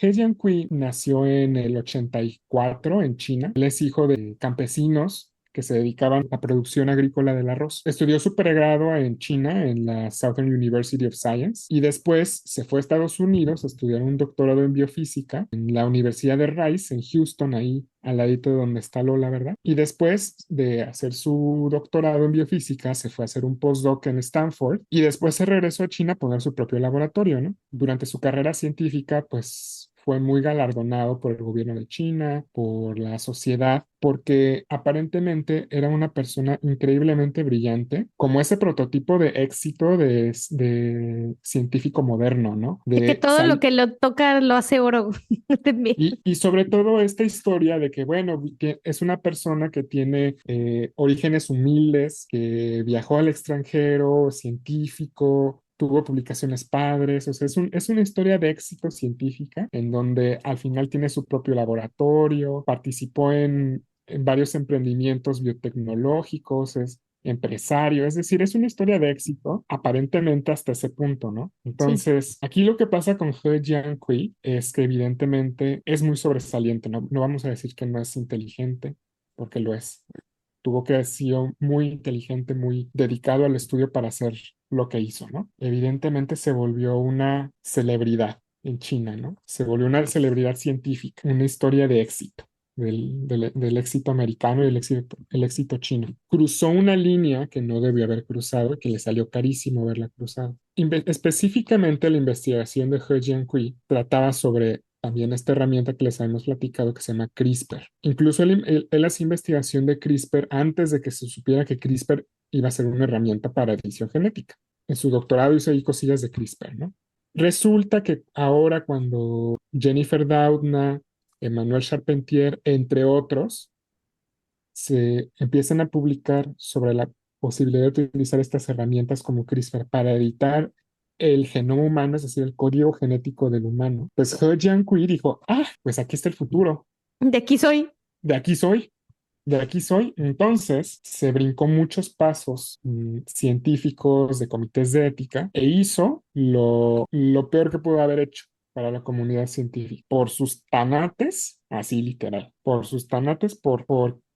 He Jiankui nació en el 84 en China. Él es hijo de campesinos que se dedicaban a la producción agrícola del arroz. Estudió su pregrado en China, en la Southern University of Science, y después se fue a Estados Unidos a estudiar un doctorado en biofísica en la Universidad de Rice, en Houston, ahí al ladito de donde está Lola, ¿verdad? Y después de hacer su doctorado en biofísica, se fue a hacer un postdoc en Stanford y después se regresó a China a poner su propio laboratorio, ¿no? Durante su carrera científica, pues fue muy galardonado por el gobierno de China, por la sociedad, porque aparentemente era una persona increíblemente brillante, como ese prototipo de éxito de científico moderno, ¿no? De que De todo lo sal que lo toca lo hace oro también. y sobre todo esta historia de que, bueno, es una persona que tiene orígenes humildes, que viajó al extranjero, científico, tuvo publicaciones padres, o sea, es una historia de éxito científica en donde al final tiene su propio laboratorio, participó en varios emprendimientos biotecnológicos, es empresario, es decir, es una historia de éxito, aparentemente hasta ese punto, ¿no? Sí. Entonces, aquí lo que pasa con He Jiankui es que evidentemente es muy sobresaliente, ¿no? No vamos a decir que no es inteligente, porque lo es. Tuvo que haber sido muy inteligente, muy dedicado al estudio para hacer lo que hizo, ¿no? Evidentemente se volvió una celebridad en China, ¿no? Se volvió una celebridad científica, una historia de éxito del éxito americano y el éxito chino. Cruzó una línea que no debió haber cruzado y que le salió carísimo haberla cruzado. Específicamente la investigación de He Jiankui trataba sobre también esta herramienta que les habíamos platicado que se llama CRISPR. Incluso él hacía investigación de CRISPR antes de que se supiera que CRISPR iba a ser una herramienta para edición genética. En su doctorado hizo ahí cosillas de CRISPR, ¿no? Resulta que ahora cuando Jennifer Doudna, Emmanuel Charpentier, entre otros, se empiezan a publicar sobre la posibilidad de utilizar estas herramientas como CRISPR para editar el genoma humano, es decir, el código genético del humano. Pues He Jiankui dijo, pues aquí está el futuro, De aquí soy. de aquí soy, de aquí soy. Entonces se brincó muchos pasos científicos de comités de ética e hizo lo peor que pudo haber hecho para la comunidad científica. Por sus tanates, así literal, por sus tanates, por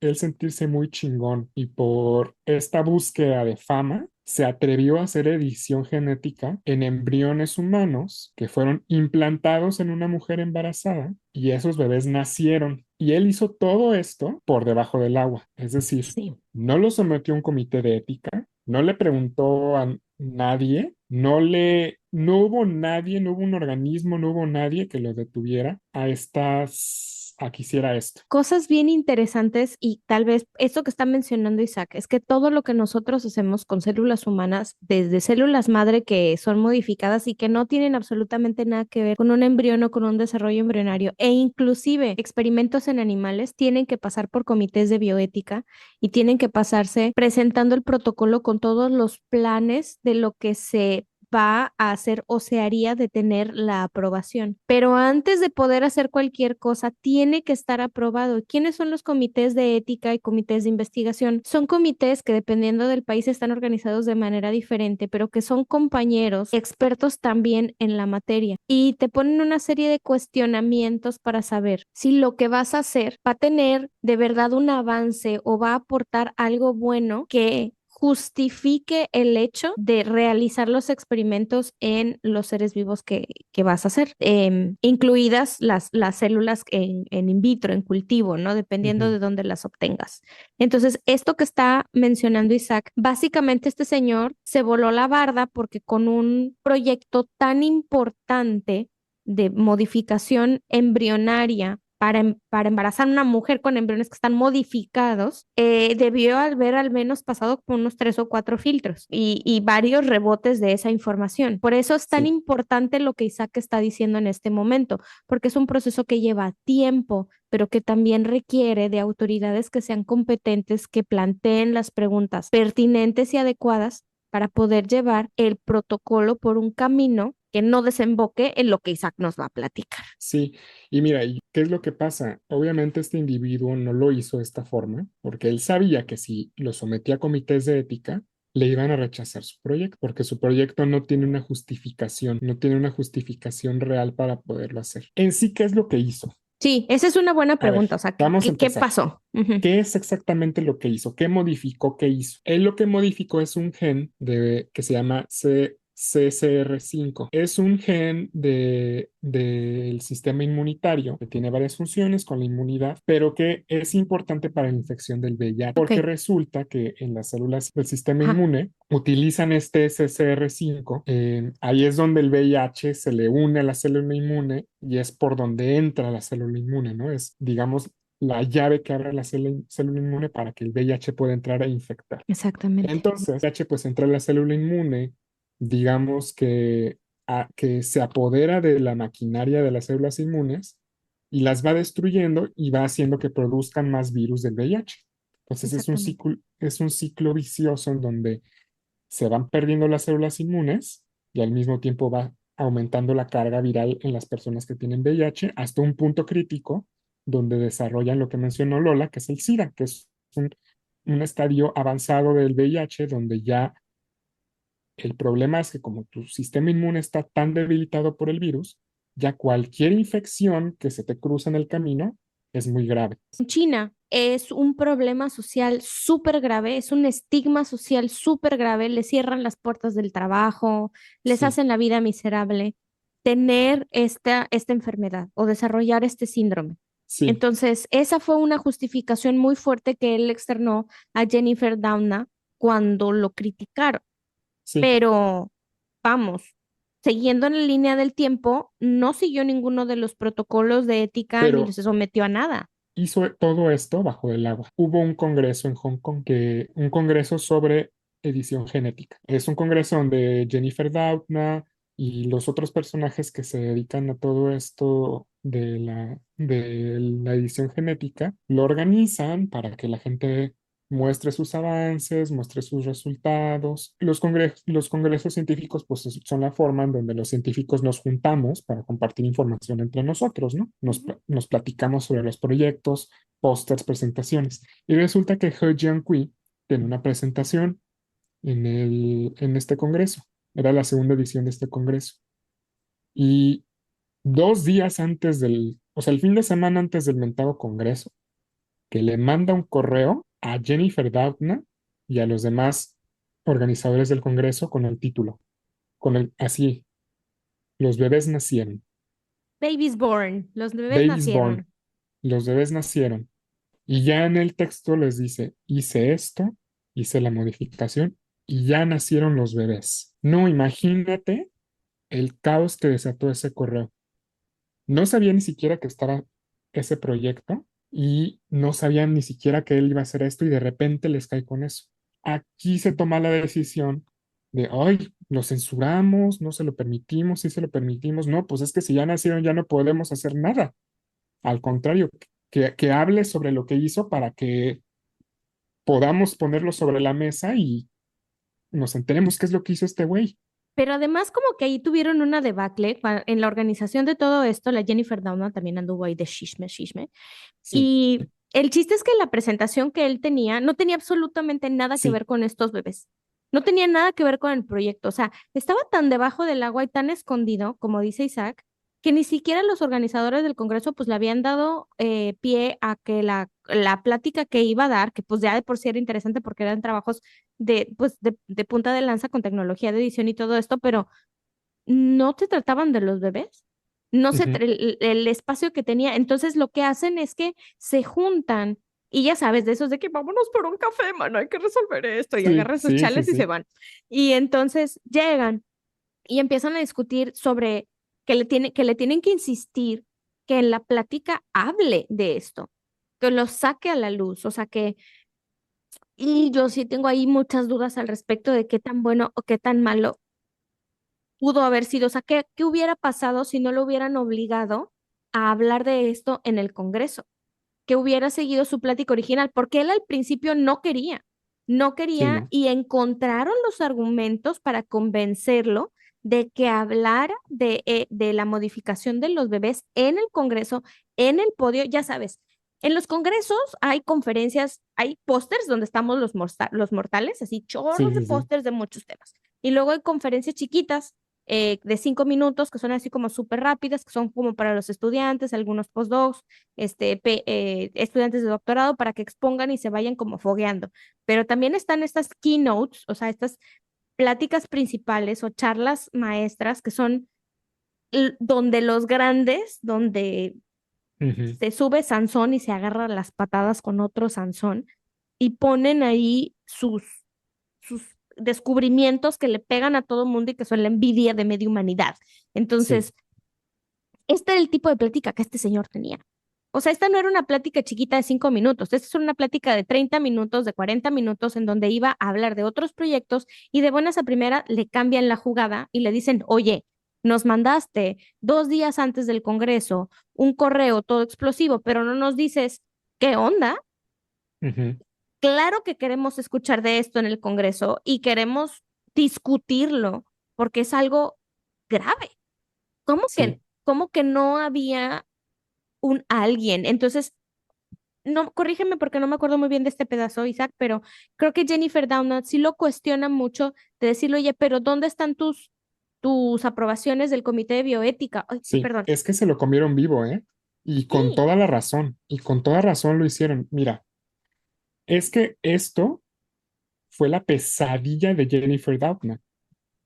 él sentirse muy chingón y por esta búsqueda de fama, se atrevió a hacer edición genética en embriones humanos que fueron implantados en una mujer embarazada y esos bebés nacieron. Y él hizo todo esto por debajo del agua, es decir, Sí. no lo sometió a un comité de ética, no le preguntó a nadie, no hubo nadie, no hubo un organismo, no hubo nadie que lo detuviera a que hiciera esto. Cosas bien interesantes y tal vez esto que está mencionando Isaac, es que todo lo que nosotros hacemos con células humanas, desde células madre que son modificadas y que no tienen absolutamente nada que ver con un embrión o con un desarrollo embrionario, e inclusive experimentos en animales, tienen que pasar por comités de bioética y tienen que pasarse presentando el protocolo con todos los planes de lo que se va a hacer o se haría de tener la aprobación. Pero antes de poder hacer cualquier cosa, tiene que estar aprobado. ¿Quiénes son los comités de ética y comités de investigación? Son comités que dependiendo del país están organizados de manera diferente, pero que son compañeros expertos también en la materia y te ponen una serie de cuestionamientos para saber si lo que vas a hacer va a tener de verdad un avance o va a aportar algo bueno que justifique el hecho de realizar los experimentos en los seres vivos que vas a hacer, incluidas las células en in vitro, en cultivo, ¿no? Dependiendo Ujú. de dónde las obtengas. Entonces, esto que está mencionando Isaac, básicamente este señor se voló la barda porque con un proyecto tan importante de modificación embrionaria para embarazar a una mujer con embriones que están modificados, debió haber al menos pasado por unos 3 o 4 filtros y varios rebotes de esa información. Por eso es tan Sí, importante lo que Isaac está diciendo en este momento, porque es un proceso que lleva tiempo, pero que también requiere de autoridades que sean competentes, que planteen las preguntas pertinentes y adecuadas para poder llevar el protocolo por un camino que no desemboque en lo que Isaac nos va a platicar. sí. Y mira, ¿y qué es lo que pasa? Obviamente este individuo no lo hizo de esta forma porque él sabía que si lo sometía a comités de ética, le iban a rechazar su proyecto, porque su proyecto no tiene una justificación, no tiene una justificación real para poderlo hacer. En sí, ¿qué es lo que hizo? Sí, esa es una buena A ver, pregunta. O sea, vamos a qué empezar. pasó? Ujú. ¿Qué es exactamente lo que hizo? ¿Qué modificó? ¿Qué hizo? Él lo que modificó es un gen que se llama CCR5. Es un gen del sistema inmunitario que tiene varias funciones con la inmunidad, pero que es importante para la infección del VIH, Ok, porque resulta que en las células del sistema ajá, inmune utilizan este CCR5. Ahí es donde el VIH se le une a la célula inmune y es por donde entra la célula inmune, ¿no? Es, digamos, la llave que abre la célula inmune para que el VIH pueda entrar e infectar. exactamente. Entonces, el VIH pues entra a la célula inmune, digamos que se apodera de la maquinaria de las células inmunes y las va destruyendo y va haciendo que produzcan más virus del VIH. Entonces Exactamente. es un ciclo vicioso en donde se van perdiendo las células inmunes y al mismo tiempo va aumentando la carga viral en las personas que tienen VIH hasta un punto crítico donde desarrollan lo que mencionó Lola, que es el SIDA, que es un estadio avanzado del VIH donde ya el problema es que como tu sistema inmune está tan debilitado por el virus, ya cualquier infección que se te cruza en el camino es muy grave. En China es un problema social súper grave, es un estigma social súper grave, les cierran las puertas del trabajo, les Sí, hacen la vida miserable tener esta enfermedad o desarrollar este síndrome. sí, Entonces, esa fue una justificación muy fuerte que él externó a Jennifer Doudna cuando lo criticaron. sí, Pero vamos, siguiendo en la línea del tiempo, no siguió ninguno de los protocolos de ética ni pero se sometió a nada. hizo todo esto bajo el agua. Hubo un congreso en Hong Kong, un congreso sobre edición genética. Es un congreso donde Jennifer Doudna y los otros personajes que se dedican a todo esto de la edición genética lo organizan para que la gente muestre sus avances, muestre sus resultados. Los congresos científicos pues son la forma en donde los científicos nos juntamos para compartir información entre nosotros, ¿no? Nos platicamos sobre los proyectos, pósters, presentaciones. Y resulta que He Jiankui tiene una presentación en este congreso. Era la segunda edición de este congreso. Y 2 días antes o sea, el fin de semana antes del mentado congreso, que le manda un correo a Jennifer Doudna y a los demás organizadores del Congreso con el título, así, los bebés nacieron, Babies born, los bebés babies born, nacieron. los bebés nacieron. Y ya en el texto les dice, hice esto, hice la modificación y ya nacieron los bebés. No, imagínate el caos que desató ese correo. No sabía ni siquiera que estaba ese proyecto y no sabían ni siquiera que él iba a hacer esto y de repente les cae con eso. Aquí se toma la decisión de, ay, lo censuramos, no se lo permitimos, sí se lo permitimos. No, pues es que si ya nacieron ya no podemos hacer nada. Al contrario, que hable sobre lo que hizo para que podamos ponerlo sobre la mesa y nos enteremos qué es lo que hizo este güey. Pero además como que ahí tuvieron una debacle en la organización de todo esto, la Jennifer Doudna también anduvo ahí de chisme, chisme. Sí, Y el chiste es que la presentación que él tenía no tenía absolutamente nada que sí, ver con estos bebés. No tenía nada que ver con el proyecto. O sea, estaba tan debajo del agua y tan escondido, como dice Isaac, que ni siquiera los organizadores del Congreso pues le habían dado pie a que la plática que iba a dar, que pues ya de por sí era interesante porque eran trabajos de punta de lanza con tecnología de edición y todo esto, pero no se trataban de los bebés, no se ujú, el espacio que tenía. Entonces lo que hacen es que se juntan y ya sabes, de esos de que vámonos por un café, mano, hay que resolver esto y sí, agarran sus sí, sí, chales y se sí, van. Y entonces llegan y empiezan a discutir sobre que le tienen que insistir que en la plática hable de esto, que lo saque a la luz, o sea que y yo sí tengo ahí muchas dudas al respecto de qué tan bueno o qué tan malo pudo haber sido. O sea, qué hubiera pasado si no lo hubieran obligado a hablar de esto en el Congreso? Que hubiera seguido su plática original, porque él al principio no sí, quería no. y encontraron los argumentos para convencerlo de que hablara de la modificación de los bebés en el Congreso, en el podio, ya sabes. En los congresos hay conferencias, hay pósters donde estamos los mortales, así Sí, chorros de sí, sí. pósters de muchos temas. Y luego hay conferencias chiquitas de 5 minutos que son así como súper rápidas, que son como para los estudiantes, algunos postdocs, estudiantes de doctorado, para que expongan y se vayan como fogueando. Pero también están estas keynotes, o sea, estas pláticas principales o charlas maestras que son donde los grandes, donde Ujú. se sube Sansón y se agarra las patadas con otro Sansón y ponen ahí sus descubrimientos que le pegan a todo mundo y que son la envidia de media humanidad. Sí, Entonces, este era el tipo de plática que este señor tenía. O sea, esta no era una plática chiquita de 5 minutos, esta es una plática de 30 minutos, de 40 minutos, en donde iba a hablar de otros proyectos y de buenas a primera le cambian la jugada y le dicen, oye, nos mandaste 2 días antes del Congreso un correo todo explosivo, pero no nos dices qué onda. ujú, Claro que queremos escuchar de esto en el Congreso y queremos discutirlo porque es algo grave. ¿Cómo que, sí. cómo que no había un alguien? Entonces, no, corrígeme porque no me acuerdo muy bien de este pedazo, Isaac, pero creo que Jennifer Doudna sí lo cuestiona mucho de decirle, oye, pero ¿dónde están tus aprobaciones del Comité de Bioética? Ay, Sí, perdón. es que se lo comieron vivo, ¿eh? Y con Sí, toda la razón, y con toda razón lo hicieron. Mira, es que esto fue la pesadilla de Jennifer Doudna,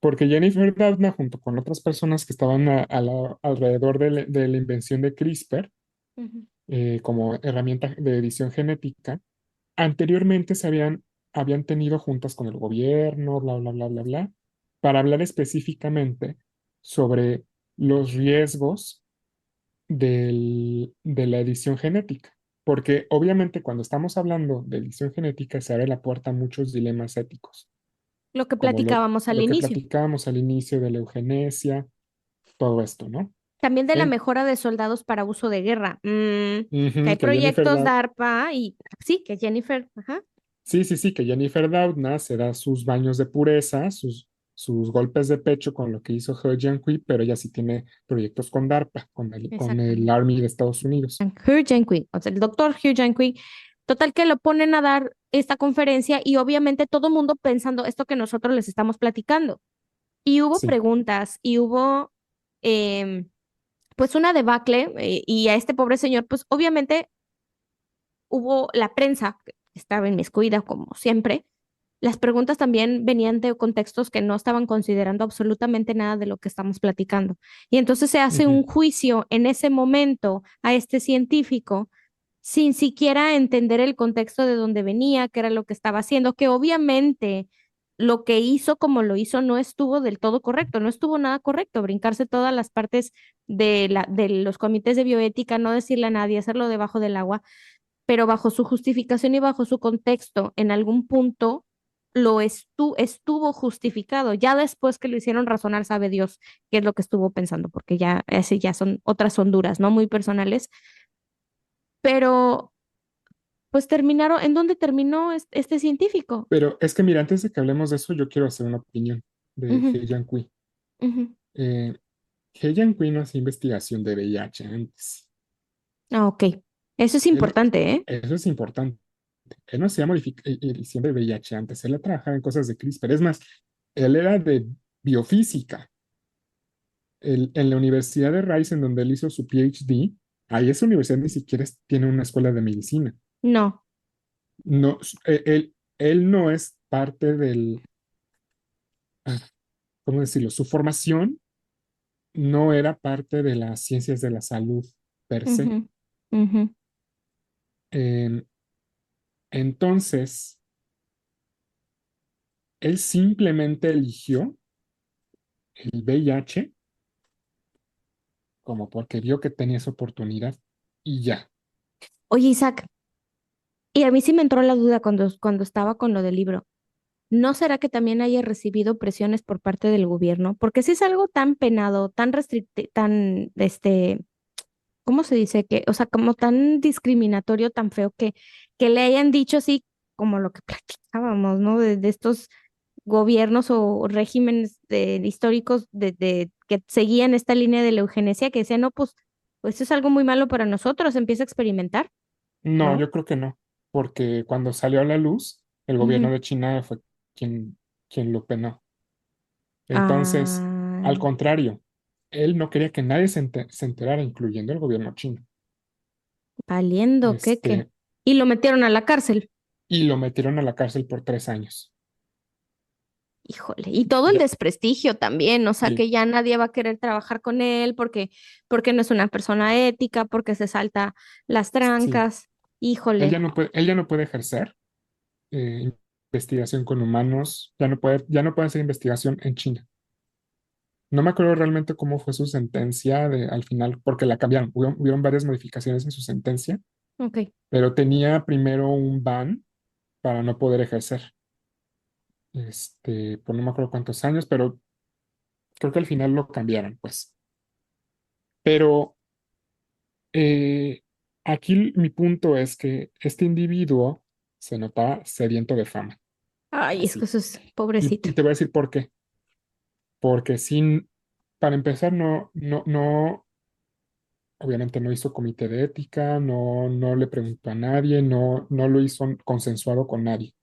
porque Jennifer Doudna, junto con otras personas que estaban alrededor de la invención de CRISPR, ujú, como herramienta de edición genética, anteriormente habían tenido juntas con el gobierno, bla, bla, bla, bla, bla, para hablar específicamente sobre los riesgos de la edición genética. Porque obviamente cuando estamos hablando de edición genética se abre la puerta a muchos dilemas éticos, lo que como platicábamos al lo que inicio. platicábamos al inicio de la eugenesia, todo esto, ¿no? También de la En- mejora de soldados para uso de guerra. Que hay que Jennifer proyectos Doud DARPA y sí, que Jennifer, ajá, sí, sí, sí, que Jennifer Doudna se da sus baños de pureza, sus golpes de pecho con lo que hizo He Jiankui, pero ella sí tiene proyectos con DARPA, con el exactamente. Army de Estados Unidos. Hugh Jankwick, o sea, el doctor Hugh Jankwick, total que lo ponen a dar esta conferencia y obviamente todo el mundo pensando esto que nosotros les estamos platicando. Y hubo Sí. preguntas y hubo em, pues una debacle y a este pobre señor pues obviamente hubo la prensa que estaba inmiscuida como siempre. Las preguntas también venían de contextos que no estaban considerando absolutamente nada de lo que estamos platicando. Y entonces se hace Ujú. un juicio en ese momento a este científico sin siquiera entender el contexto de dónde venía, qué era lo que estaba haciendo, que obviamente lo que hizo como lo hizo no estuvo del todo correcto, no estuvo nada correcto, brincarse todas las partes de los comités de bioética, no decirle a nadie, hacerlo debajo del agua, pero bajo su justificación y bajo su contexto, en algún punto estuvo justificado. Ya después que lo hicieron razonar, sabe Dios qué es lo que estuvo pensando, porque ya, ese ya son otras honduras, ¿no? Muy personales. Pero, pues terminaron, ¿en dónde terminó este científico? Pero es que mira, antes de que hablemos de eso, yo quiero hacer una opinión de Ujú, He Jiankui. ujú. Eh, He Jiankui no hace investigación de VIH antes. Ah, ok. Eso es Él no- importante, ¿eh? Eso es importante. Él no hacía edición de VIH antes, él trabajaba en cosas de CRISPR. Es más, él era de biofísica. En la Universidad de Rice, en donde él hizo su PhD, ahí esa universidad ni siquiera tiene una escuela de medicina. No. No, él no es parte ah, ¿cómo decirlo? Su formación no era parte de las ciencias de la salud per se. Ujú, ujú. Eh, entonces, él simplemente eligió el VIH como porque vio que tenía esa oportunidad y ya. Oye, Isaac, y a mí sí me entró la duda cuando estaba con lo del libro. ¿No será que también haya recibido presiones por parte del gobierno? Porque si es algo tan penado, tan restrictivo, tan, ¿cómo se dice? Que, o sea, como tan discriminatorio, tan feo, que le hayan dicho así, como lo que platicábamos, ¿no? De estos gobiernos o regímenes históricos que seguían esta línea de la eugenesia, que decían, no, pues, eso es algo muy malo para nosotros, empieza a experimentar. No, ¿no? yo creo que no, porque cuando salió a la luz, el gobierno Ujú. de China fue quien, quien lo penó. Entonces, Ah, al contrario, él no quería que nadie se enterara, incluyendo el gobierno chino. valiendo, qué. Este, Y lo metieron a la cárcel. y lo metieron a la cárcel por 3 años. Híjole, y todo el Ya, desprestigio también, o sea sí, que ya nadie va a querer trabajar con él porque no es una persona ética, porque se salta las sí. trancas. Híjole. Él ya no puede ejercer investigación con humanos, ya no puede hacer investigación en China. No me acuerdo realmente cómo fue su sentencia al final, porque la cambiaron. Hubieron varias modificaciones en su sentencia, Ok. pero tenía primero un ban para no poder ejercer. Por no me acuerdo cuántos años, pero creo que al final lo cambiaron, pues. Pero eh, aquí mi punto es que este individuo se notaba sediento de fama, Ay, es que así. eso es Y pobrecito. te voy a decir por qué. Porque para empezar, obviamente no hizo comité de ética, no le preguntó a nadie, no lo hizo consensuado con nadie.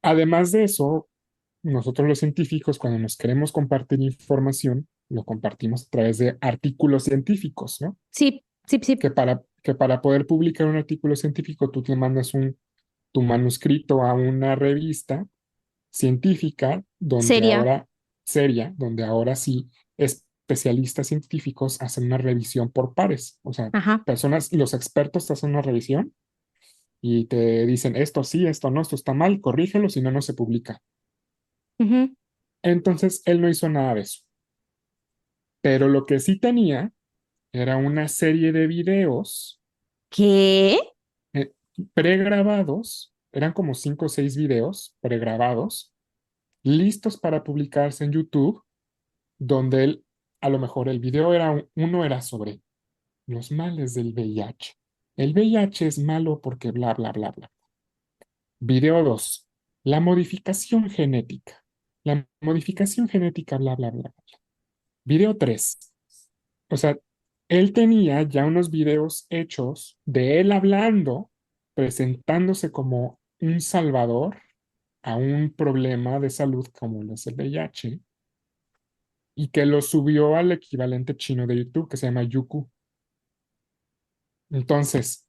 Además de eso, nosotros los científicos, cuando nos queremos compartir información, lo compartimos a través de artículos científicos, ¿no? Sí, sí, sí. Que para poder publicar un artículo científico, tú te mandas tu manuscrito a una revista científica, Seria. donde ahora sí especialistas científicos hacen una revisión por pares. O sea, Ajá. los expertos te hacen una revisión y te dicen esto sí, esto no, esto está mal, corrígelo, si no, no se publica. Ujú. Entonces, él no hizo nada de eso. Pero lo que sí tenía era una serie de videos ¿Qué? eh, pregrabados, eran como 5 o 6 videos pregrabados, listos para publicarse en YouTube, donde él, a lo mejor el video uno era sobre los males del VIH. El VIH es malo porque bla, bla, bla, bla. Video 2, la modificación genética. La modificación genética, bla, bla, bla. Video 3, o sea, él tenía ya unos videos hechos de él hablando, presentándose como un salvador a un problema de salud como lo es el VIH, y que lo subió al equivalente chino de YouTube que se llama Youku. Entonces,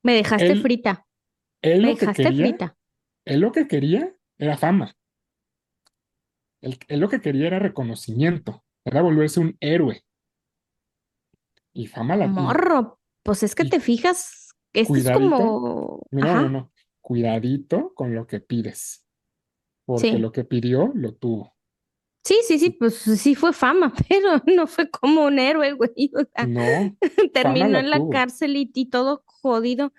Me dejaste él, frita. él Me lo que dejaste quería, frita. él lo que quería era fama. Él lo que quería era reconocimiento, era volverse un héroe. Y fama Morro. Pues es que y te fijas, esto es cuidadito, como, no, no, ajá, no, cuidadito con lo que pides, porque sí. lo que pidió lo tuvo. Sí, sí, sí, Sí, pues sí fue fama, pero no fue como un héroe, güey. O sea, no, fama terminó la en la tuvo. cárcel y todo jodido.